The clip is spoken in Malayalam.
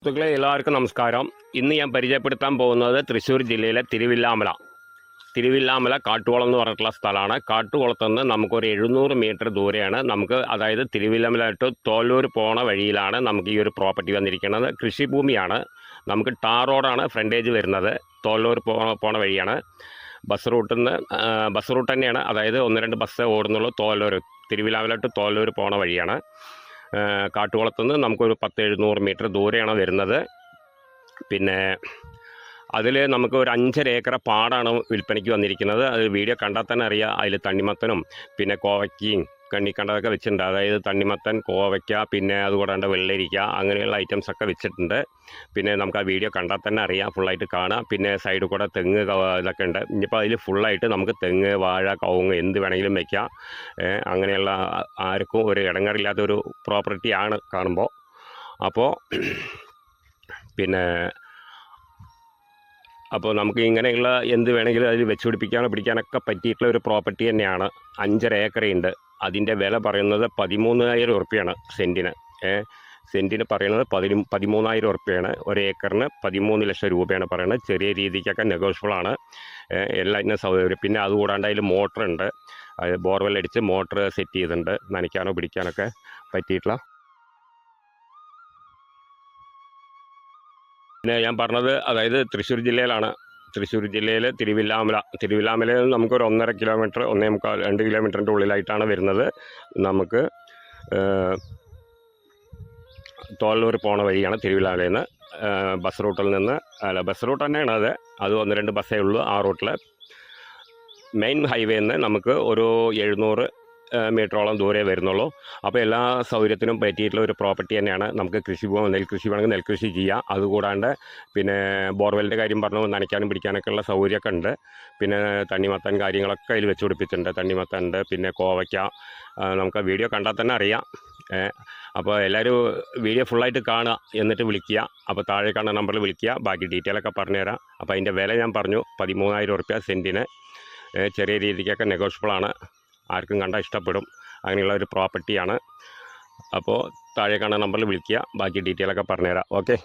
സുഹൃത്തുക്കളെ എല്ലാവർക്കും നമസ്കാരം. ഇന്ന് ഞാൻ പരിചയപ്പെടുത്താൻ പോകുന്നത് തൃശ്ശൂർ ജില്ലയിലെ തിരുവില്ലാമല കാട്ടുകുളം എന്ന് പറഞ്ഞിട്ടുള്ള സ്ഥലമാണ്. കാട്ടുകുളത്ത് നിന്ന് നമുക്കൊരു 700 മീറ്റർ ദൂരെയാണ്. നമുക്ക് അതായത് തിരുവില്ലാമല ടു തോലൂർ പോണ വഴിയിലാണ് നമുക്ക് ഈ ഒരു പ്രോപ്പർട്ടി വന്നിരിക്കുന്നത്. കൃഷിഭൂമിയാണ്. നമുക്ക് ടാർ റോഡാണ് ഫ്രണ്ടേജ് വരുന്നത്. തോലൂർ പോണ വഴിയാണ്. ബസ് റൂട്ട് തന്നെയാണ്. അതായത് 1-2 ബസ് ഓടുന്നുള്ളൂ. തിരുവില്ലാമല ടു തോലൂർ പോണ വഴിയാണ്. കാട്ടുകുളത്തുനിന്ന് നമുക്കൊരു 10-700 മീറ്റർ ദൂരെയാണ് വരുന്നത്. പിന്നെ അതിൽ നമുക്ക് ഒരു 5.5 ഏക്കർ പാടാണ് വിൽപ്പനയ്ക്ക് വന്നിരിക്കുന്നത്. അത് വീഡിയോ കണ്ടാൽ തന്നെ അറിയാം. അതിൽ തണ്ണിമത്തനും പിന്നെ കോവയ്ക്കയും കണ്ണിക്കണ്ടതൊക്കെ വെച്ചിട്ടുണ്ട്. അതായത് തണ്ണിമത്തൻ, കോവയ്ക്ക, പിന്നെ അതുകൂടാണ്ട് വെള്ളരിക്ക, അങ്ങനെയുള്ള ഐറ്റംസൊക്കെ വെച്ചിട്ടുണ്ട്. പിന്നെ നമുക്ക് ആ വീഡിയോ കണ്ടാൽ തന്നെ അറിയാം, ഫുള്ളായിട്ട് കാണാം. പിന്നെ സൈഡിൽ കൂടെ തെങ്ങ് ഇതൊക്കെ ഉണ്ട്. ഇനിയിപ്പോൾ അതിൽ ഫുള്ളായിട്ട് നമുക്ക് തെങ്ങ്, വാഴ, കവുങ്ങ് എന്ത് വേണമെങ്കിലും വയ്ക്കാം. അങ്ങനെയുള്ള ആർക്കും ഒരു ഇടങ്ങറില്ലാത്തൊരു പ്രോപ്പർട്ടിയാണ് കാണുമ്പോൾ. അപ്പോൾ നമുക്ക് ഇങ്ങനെയുള്ള എന്ത് വേണമെങ്കിലും അതിൽ വെച്ച് പിടിക്കാനൊക്കെ പറ്റിയിട്ടുള്ള ഒരു പ്രോപ്പർട്ടി തന്നെയാണ്. 5.5 ഏക്കറുണ്ട്. അതിൻ്റെ വില പറയുന്നത് 13,000 ഉറുപ്പ്യാണ് സെൻറ്റിന്. സെൻറ്റിന് പറയുന്നത് 13,000 ഉറുപ്പ്യാണ്. ഒരു ഏക്കറിന് 13 ലക്ഷം രൂപയാണ് പറയുന്നത്. ചെറിയ രീതിക്കൊക്കെ നെഗോഷ്യബിളാണ്. എല്ലാത്തിനും സൗകര്യം. പിന്നെ അതുകൂടാണ്ട് അതിൽ മോട്ടറുണ്ട്. അത് ബോർവെൽ അടിച്ച് മോട്ടർ സെറ്റ് ചെയ്തിട്ടുണ്ട്. നനയ്ക്കാനോ പിടിക്കാനൊക്കെ പറ്റിയിട്ടുള്ള. പിന്നെ ഞാൻ പറഞ്ഞത് അതായത് തൃശ്ശൂർ ജില്ലയിലാണ്. തൃശ്ശൂർ ജില്ലയിൽ തിരുവില്ലാമലയിൽ നിന്ന് നമുക്കൊരു 1.5 കിലോമീറ്റർ 1.25-2 കിലോമീറ്ററിൻ്റെ ഉള്ളിലായിട്ടാണ് വരുന്നത്. നമുക്ക് തോലൂർ പോണ വഴിയാണ് തിരുവില്ലാമലയിൽ നിന്ന്. ബസ് റൂട്ട് തന്നെയാണ് അത് 1-2 ബസ്സേ ഉള്ളൂ ആ റൂട്ടിൽ. മെയിൻ ഹൈവേയിൽ നിന്ന് നമുക്ക് ഒരു 700 മീറ്ററോളം ദൂരെ വരുന്നുള്ളൂ. അപ്പോൾ എല്ലാ സൗകര്യത്തിനും പറ്റിയിട്ടുള്ള ഒരു പ്രോപ്പർട്ടി തന്നെയാണ്. നമുക്ക് നെൽകൃഷി വേണമെങ്കിൽ നെൽകൃഷി ചെയ്യാം. അതുകൂടാണ്ട് പിന്നെ ബോർവെല്ലിൻ്റെ കാര്യം പറഞ്ഞു, നനയ്ക്കാനും പിടിക്കാനൊക്കെ ഉള്ള സൗകര്യമൊക്കെ ഉണ്ട്. പിന്നെ തണ്ണിമത്തൻ കാര്യങ്ങളൊക്കെ അതിൽ വെച്ച് പിടിപ്പിച്ചിട്ടുണ്ട്. തണ്ണിമത്തൻ ഉണ്ട്, പിന്നെ കോവയ്ക്ക. നമുക്ക് വീഡിയോ കണ്ടാൽ തന്നെ അറിയാം. അപ്പോൾ എല്ലാവരും വീഡിയോ ഫുള്ളായിട്ട് കാണുക, എന്നിട്ട് വിളിക്കുക. അപ്പോൾ താഴെ കാണുന്ന നമ്പറിൽ വിളിക്കുക, ബാക്കി ഡീറ്റെയിലൊക്കെ പറഞ്ഞുതരാം. അപ്പോൾ അതിൻ്റെ വില ഞാൻ പറഞ്ഞു, 13,000 ഉറുപ്പ്യ സെൻറ്റിന്. ചെറിയ രീതിക്കൊക്കെ നെഗോഷ്യബിളാണ്. ആർക്കും കണ്ടാൽ ഇഷ്ടപ്പെടും. അങ്ങനെയുള്ള ഒരു പ്രോപ്പർട്ടിയാണ്. അപ്പോൾ താഴെ കാണുന്ന നമ്പറിൽ വിളിക്കുക, ബാക്കി ഡീറ്റെയിലൊക്കെ പറഞ്ഞുതരാം. ഓക്കെ.